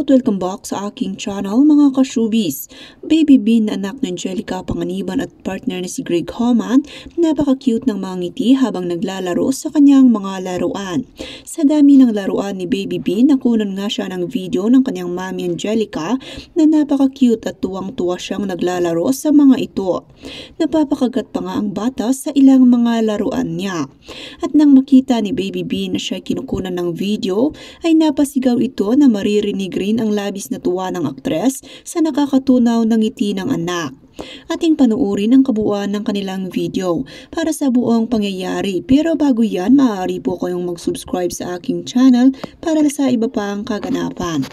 Hello at welcome back sa aking channel mga ka-showbiz. Baby Bean na anak ni Angelica Panganiban at partner na si Greg Homan, napaka-cute ng mga ngiti habang naglalaro sa kanyang mga laruan. Sa dami ng laruan ni Baby Bean, nakunan nga siya ng video ng kanyang mami Angelica na napaka-cute at tuwang-tuwa siyang naglalaro sa mga ito. Napapakagat pa nga ang bata sa ilang mga laruan niya. At nang makita ni Baby Bean na siya kinukunan ng video, ay napasigaw ito na maririnig rin ang labis na tuwa ng aktres sa nakakatunaw ng ngiti ng anak. Ating panuorin ang kabuuan ng kanilang video para sa buong pangyayari. Pero bago yan, maaari po kayong mag-subscribe sa aking channel para sa iba pang kaganapan.